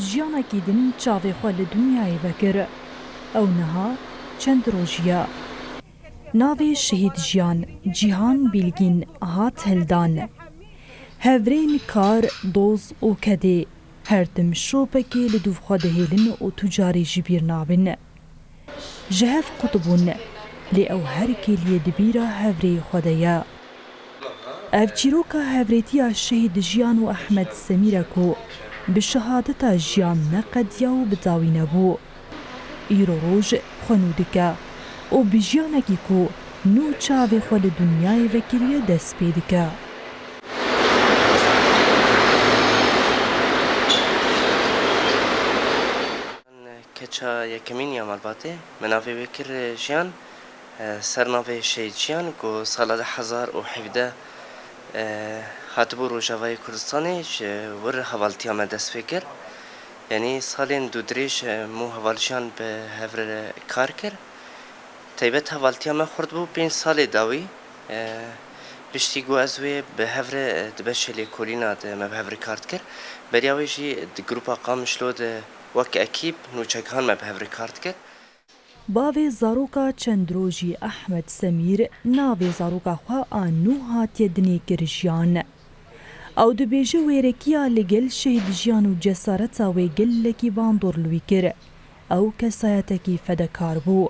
ژیانێکی din çavê xwe li dinyayê vekir. Ew niha çend rojiya. Navê şehîd jiyan Cîhan Bilgîn hat hildan. Hevrên kar, doz û kedê her tim şopekê li dû xwe dihêlin û tu carî jî bîr nabin. Ji hev qutibûn lê ew herikê liyê di bîra hevrê xwe de ye. Ev çîroka hevrêtiya şehîd jiyan û Ehmed Semîr e ku bi şehadeta jiyan neqediya û bi dawî nebû. Îro roj xwe nû dike û bi jiyanekî ku nû çavê xwe li dinyayê vekiriye dest pê dike. Keça yekemîn ya malbatê min navê wê kir jiyan ser navê şehîd jiyan ku sala 2017 hatibû Rojavayê Kurdistanê ji wir hevaltiya me dest pê kir. Yani salên du dirêj mû hevaljiyan bi hev re kar kir. Taybet hevaltiya me xurt bû 5 salê dawî. Piştî got ez wê bi hev re di beşê lêkolîna de me bi hev re kar dikir. Beriya wê jî di grupa Qamişlo de wek ekîp nûçekan me bi hev re kar dikir. Bavê zaroka çend rojî Ehmed Semîr navê zaroka xwe a nû hatiye dinê kir jiyan. Ew dibêje wêrekiya li gel şehîd jiyan û cesareta wê gelekî bandor li wî kir. Ew kesayetekî fedekar bû.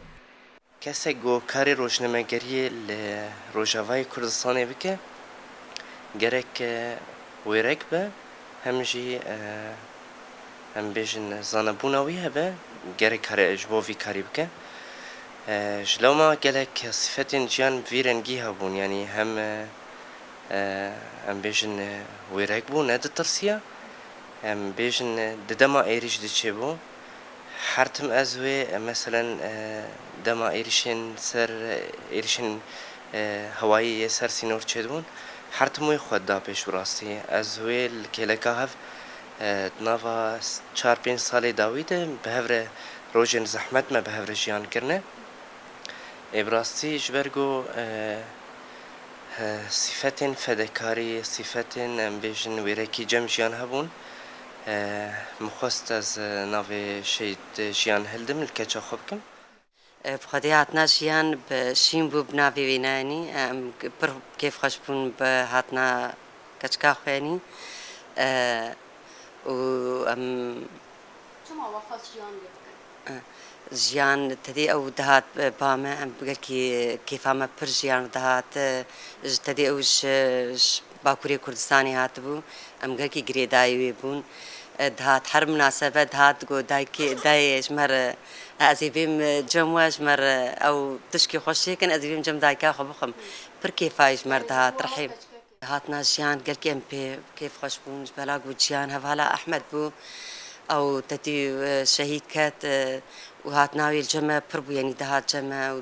Kesek got karê rojnamegeriyê li Rojavayê Kurdistanê bike gerek wêrek be hem jî em bêjin zanebûna wî hebe gerek kare ji bo vî karî bike. Ji lewma gelek sîfetên jiyan vî rengî hebûn yanî hem em bêjin wêrek bû ne ditirsiya em bêjin di dema êrî jî diçêbû. Her tim ez wê meselen dema êrişên ser êrişên hewayî yê ser sînor çêdibûn her tim wê xwe da pêş û rastî. Ez wê li kêleka hev nava 4-5 salê dawî de bi hev re rojên zehmet me bi hev re jiyan kirine. Ê bi rastî ji ber got sîfetên fedekarî, sîfetên em bêjin wêrekî cem jiyan hebûn. Min xwest ez navê şehîd jiyan hildim li keça xwe bikim. بخدي هاتنا جيان بشين بو بنافي ويناني بر كيف خشبون بهاتنا كشكا خواني و شما وخاص جيان جيان تدي او دهات باما بقول كيف ما بر جيان دهات تدي اوش باكوري كردستاني هاتبو ام قال كي غريداي ويبون دهات هر مناسبة دهات جو داي جمر ازيبيم جموا جمر او تشكي خوشي كان ازيبيم جم دايكا خبخم بر كيفاي جمر دهات رحيم هاتنا جيان قال كي ام بي كيف خوش بون بلا جو جيان هvala احمد بو او تتي شهيد كات وهاتنا الجمع بربو يعني دهات جمع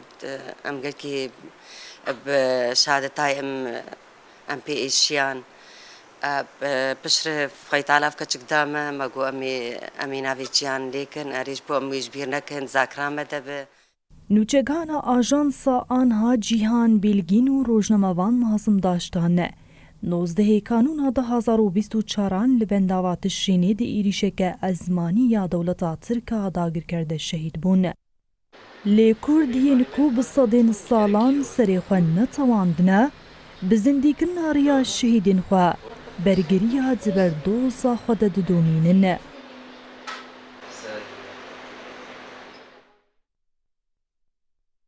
ام قال كي بشهادتاي ام بي جيان بشر فايت علاف كتش قدامه ما جو امي نافي جيان لكن اريج بو امي جبير نكن ذاكرامه دبه نوچگانا آژانسا آنها جیهان بیلگین و روزنامه‌وان مازم داشتن. 19 کانون 2024 لبنداوات تشرینی دی ایریشک ازمانی یا دولتا ترکا داگر کرده شهید بون. لی کردین کو بصدین سالان سری خو نتواندنه بزندگی ناریا شهیدین خو برگریه زبردوزا خود دونینن.